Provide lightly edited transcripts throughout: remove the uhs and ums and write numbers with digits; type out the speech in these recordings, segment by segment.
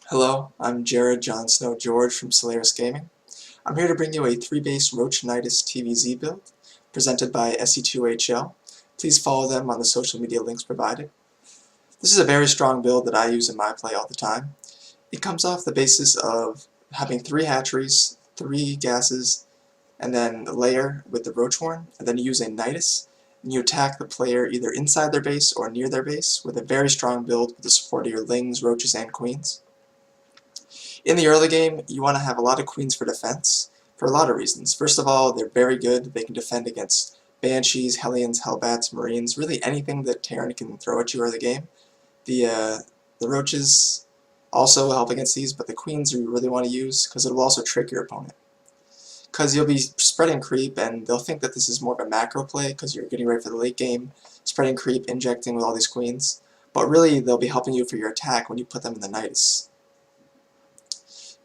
Hello, I'm JonSnow George from Solaris Gaming. I'm here to bring you a 3-base Roach Nydus TVZ build, presented by SE2HL. Please follow them on the social media links provided. This is a very strong build that I use in my play all the time. It comes off the basis of having 3 hatcheries, 3 gases, and then Lair with the Roach Horn, and then you use a Nydus, and you attack the player either inside their base or near their base with a very strong build with the support of your lings, roaches, and queens. In the early game, you want to have a lot of queens for defense, for a lot of reasons. First of all, they're very good. They can defend against banshees, hellions, hellbats, marines, really anything that Terran can throw at you early game. The roaches also help against these, but the queens you really want to use because it will also trick your opponent. Because you'll be spreading creep, and they'll think that this is more of a macro play because you're getting ready for the late game, spreading creep, injecting with all these queens. But really, they'll be helping you for your attack when you put them in the Nydus.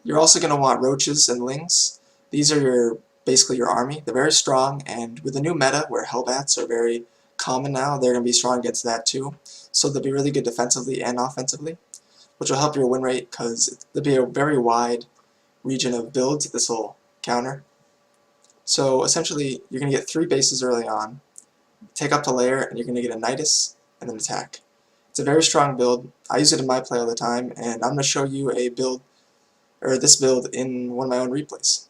You're also going to want roaches and lings. These are basically your army. They're very strong, and with the new meta where hellbats are very common now, they're going to be strong against that too. So they'll be really good defensively and offensively, which will help your win rate because there'll be a very wide region of builds that this will counter. So essentially, you're going to get 3 bases early on, take up to Lair, and you're going to get a Nydus and then attack. It's a very strong build. I use it in my play all the time, and I'm going to show you a build this build in one of my own replays.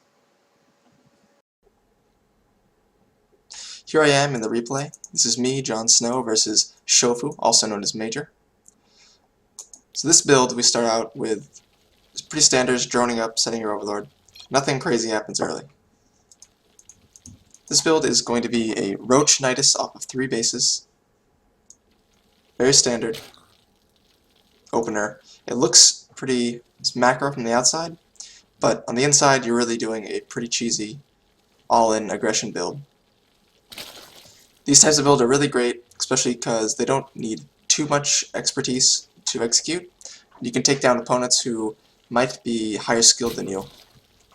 Here I am in the replay. This is me, JonSnow, versus Shofu, also known as Major. So this build, we start out with pretty standards, droning up, setting your Overlord. Nothing crazy happens early. This build is going to be a Roach Nydus off of 3 bases. Very standard opener. It looks pretty macro from the outside, but on the inside you're really doing a pretty cheesy all-in aggression build. These types of builds are really great, especially because they don't need too much expertise to execute. You can take down opponents who might be higher skilled than you,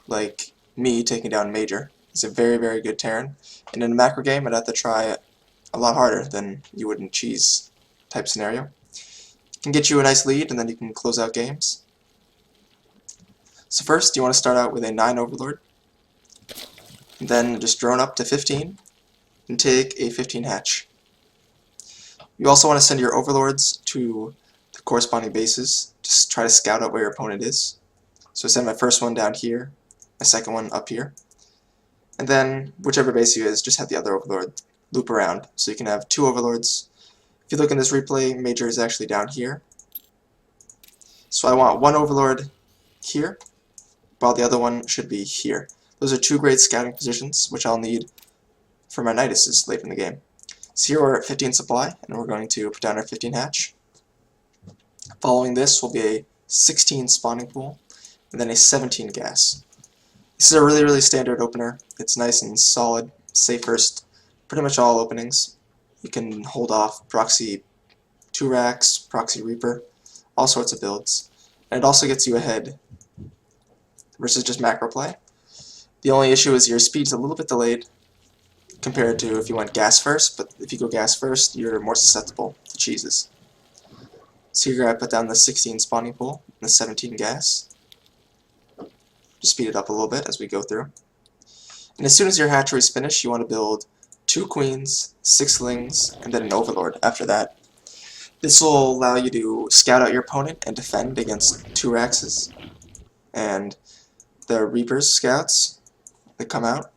like me taking down Major. He's a very, very good Terran, and in a macro game I'd have to try a lot harder than you would in cheese type scenario. It can get you a nice lead, and then you can close out games. So first, you want to start out with a 9 Overlord, and then just drone up to 15, and take a 15 hatch. You also want to send your Overlords to the corresponding bases, just try to scout out where your opponent is. So I send my first one down here, my second one up here, and then whichever base you is, just have the other Overlord loop around, so you can have 2 Overlords. If you look in this replay, Major is actually down here. So I want 1 Overlord here, while the other one should be here. Those are 2 great scouting positions, which I'll need for my Nyduses late in the game. So here we're at 15 supply, and we're going to put down our 15 hatch. Following this will be a 16 spawning pool, and then a 17 gas. This is a really, really standard opener. It's nice and solid, safe first, pretty much all openings. You can hold off proxy 2 racks, proxy reaper, all sorts of builds. And it also gets you ahead versus just macro play. The only issue is your speed's a little bit delayed compared to if you went gas first, but if you go gas first, you're more susceptible to cheeses. So you're going to put down the 16 spawning pool and the 17 gas. Just speed it up a little bit as we go through. And as soon as your hatchery is finished, you want to build 2 queens, 6 lings, and then an Overlord after that. This will allow you to scout out your opponent and defend against 2 Raxes. And the Reapers scouts that come out.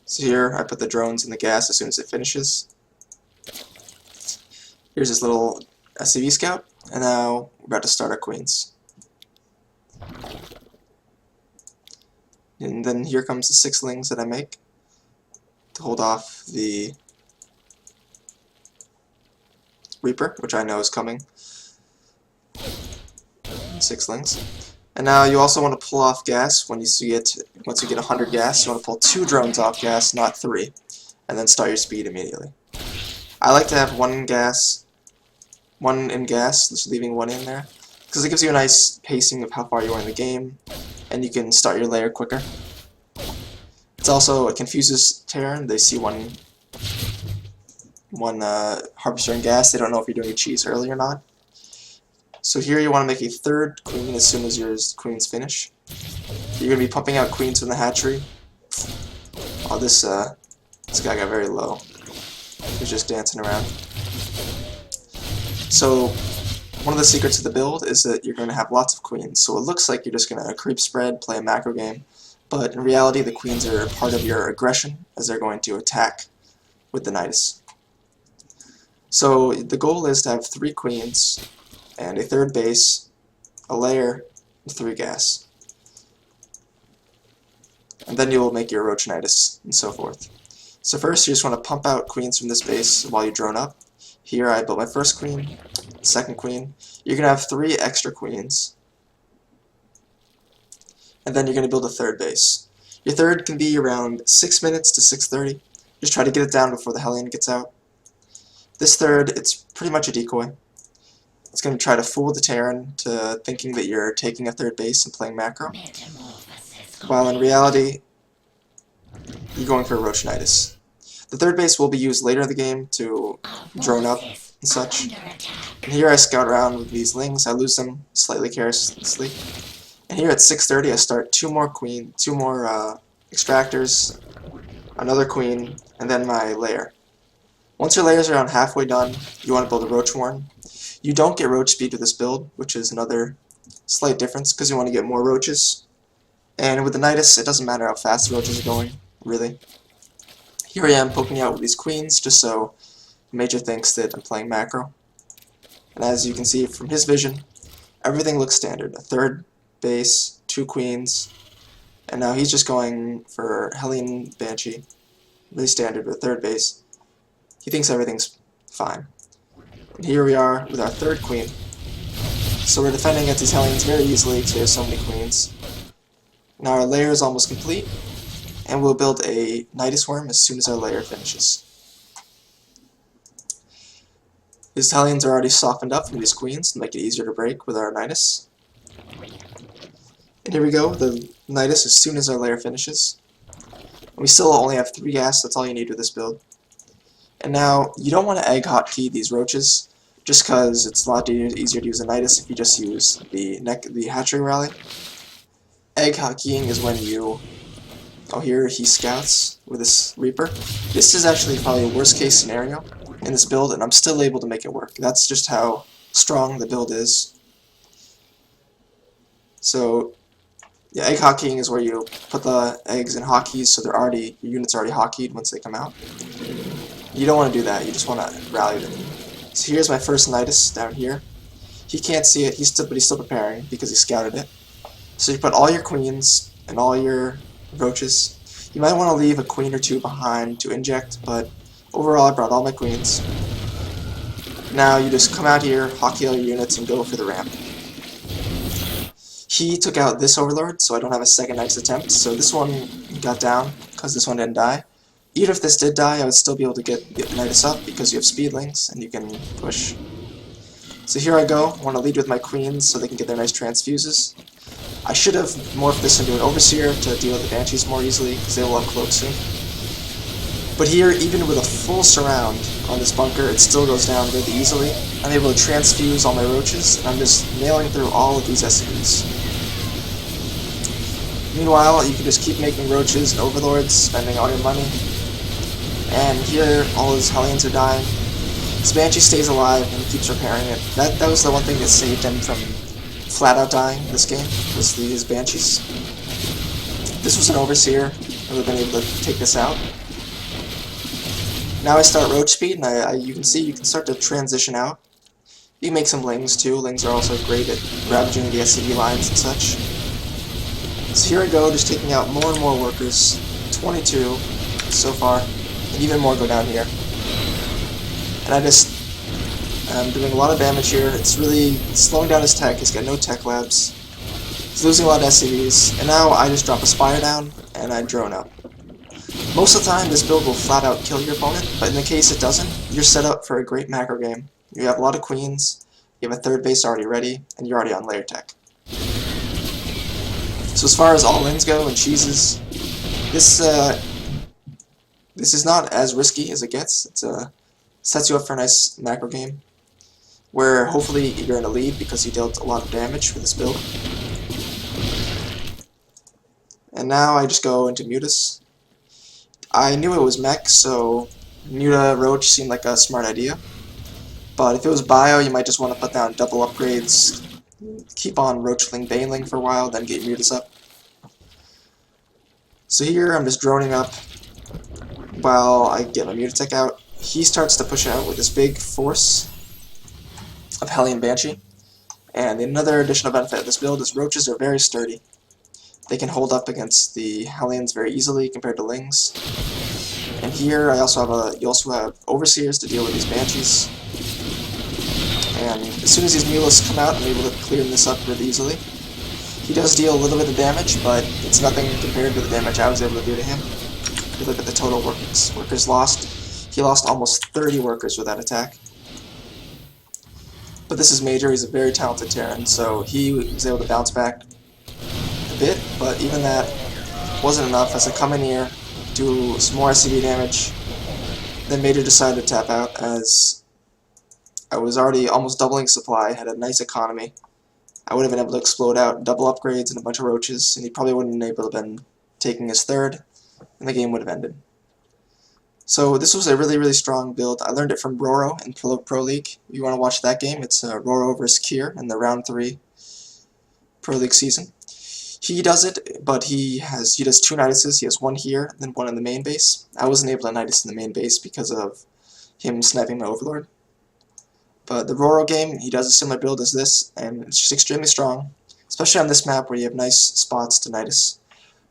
So here I put the drones in the gas as soon as it finishes. Here's this little SCV scout, and now we're about to start our queens. And then here comes the 6 lings that I make to hold off the Reaper, which I know is coming. 6 lings. And now you also want to pull off gas once you get 100 gas. You want to pull 2 drones off gas, not 3, and then start your speed immediately. I like to have 1 in gas, just leaving 1 in there, because it gives you a nice pacing of how far you are in the game, and you can start your layer quicker. It confuses Terran. They see one Harvester and gas, they don't know if you're doing a cheese early or not. So here you want to make a third queen as soon as your queens finish. You're going to be pumping out queens from the hatchery. Oh, this guy got very low. He's just dancing around. So one of the secrets of the build is that you're going to have lots of queens. So it looks like you're just going to creep spread, play a macro game. But in reality, the queens are part of your aggression, as they're going to attack with the Nydus. So the goal is to have 3 queens, and a third base, a lair, and 3 gas. And then you will make your Roach Nydus, and so forth. So first, you just want to pump out queens from this base while you drone up. Here I built my first queen, second queen. You're going to have 3 extra queens. And then you're going to build a third base. Your third can be around 6 minutes to 6:30. Just try to get it down before the Hellion gets out. This third, it's pretty much a decoy. It's going to try to fool the Terran to thinking that you're taking a third base and playing macro, while in reality, you're going for a Roach Nydus. The third base will be used later in the game to drone up and such. And here I scout around with these lings. I lose them slightly carelessly. And here at 6:30 I start 2 more extractors, another queen, and then my lair. Once your layers are around halfway done, you want to build a roach warren. You don't get roach speed with this build, which is another slight difference because you want to get more roaches. And with the Nydus, it doesn't matter how fast the roaches are going, really. Here I am poking out with these queens just so Major thinks that I'm playing macro. And as you can see from his vision, everything looks standard. A third base, 2 queens, and now he's just going for Hellion Banshee. Really standard with third base. He thinks everything's fine. And here we are with our third queen. So we're defending against these Hellions very easily because we have so many queens. Now our lair is almost complete, and we'll build a Nydus worm as soon as our lair finishes. These Hellions are already softened up from these queens to make it easier to break with our Nydus. And here we go, the Nydus as soon as our lair finishes. And we still only have 3 gas, that's all you need with this build. And now, you don't want to egg hotkey these roaches, just because it's a lot easier to use a Nydus if you just use the Hatchery rally. Egg hotkeying is when you... Oh, here he scouts with this Reaper. This is actually probably a worst case scenario in this build, and I'm still able to make it work. That's just how strong the build is. So, yeah, egg hotkeying is where you put the eggs in hotkeys so your units are already hotkeyed once they come out. You don't want to do that, you just want to rally them. So here's my first Nydus down here. He can't see it, but he's still preparing because he scouted it. So you put all your queens and all your roaches. You might want to leave a queen or 2 behind to inject, but overall I brought all my queens. Now you just come out here, hotkey all your units, and go for the ramp. He took out this Overlord, so I don't have a second Nydus attempt, so this one got down because this one didn't die. Even if this did die, I would still be able to get Nydus up because you have speedlings and you can push. So here I go. I want to lead with my queens so they can get their nice transfuses. I should have morphed this into an Overseer to deal with the Banshees more easily because they will uncloak soon. But here, even with a full surround on this bunker, it still goes down really easily. I'm able to transfuse all my roaches, and I'm just nailing through all of these SCVs. Meanwhile, you can just keep making roaches and overlords, spending all your money. And here, all his Hellions are dying. His Banshee stays alive and keeps repairing it. That was the one thing that saved him from flat out dying this game, was his Banshees. This was an Overseer, and we've been able to take this out. Now I start roach speed, and you can see you can start to transition out. You can make some lings too. Lings are also great at ravaging the SCV lines and such. So here I go, just taking out more and more workers. 22 so far, and even more go down here. And I'm doing a lot of damage here. It's really slowing down his tech. He's got no tech labs. He's losing a lot of SCVs, and now I just drop a Spire down, and I drone up. Most of the time, this build will flat out kill your opponent, but in the case it doesn't, you're set up for a great macro game. You have a lot of queens, you have a third base already ready, and you're already on layer tech. So as far as all ins go and cheeses, this is not as risky as it gets. It sets you up for a nice macro game. where hopefully you're in a lead because he dealt a lot of damage with this build. And now I just go into Mutas. I knew it was mech, so Muta Roach seemed like a smart idea. But if it was bio, you might just want to put down double upgrades, keep on Roachling Baneling for a while, then get Mutas up. So here I'm just droning up while I get my Mutatech out. He starts to push out with this big force of Hellion Banshee. And another additional benefit of this build is Roaches are very sturdy. They can hold up against the Hellions very easily compared to Lings. And here I also have you also have Overseers to deal with these Banshees. And as soon as these Mulas come out, I'm able to clear this up really easily. He does deal a little bit of damage, but it's nothing compared to the damage I was able to do to him. If you look at the total workers lost, he lost almost 30 workers with that attack. But this is major, he's a very talented Terran, so he was able to bounce back a bit, but even that wasn't enough as I come in here, do some more SCV damage, then Major decided to tap out as I was already almost doubling supply, had a nice economy. I would have been able to explode out double upgrades and a bunch of roaches, and he probably wouldn't have been able to have been taking his third, and the game would have ended. So this was a really, really strong build. I learned it from Roro in Pro League. If you want to watch that game, it's Roro versus Kier in the round 3 Pro League season. He does it, but he does 2 Nyduses. He has one here, then one in the main base. I wasn't able to Nydus in the main base because of him sniping my Overlord. But the Roro game, he does a similar build as this, and it's just extremely strong, especially on this map where you have nice spots to Nydus.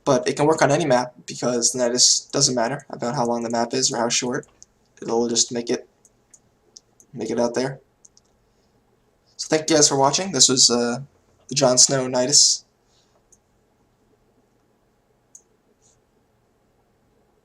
But it can work on any map because the Nydus doesn't matter about how long the map is or how short. It'll just make it out there. So thank you guys for watching. This was the ZvT Build Nydus.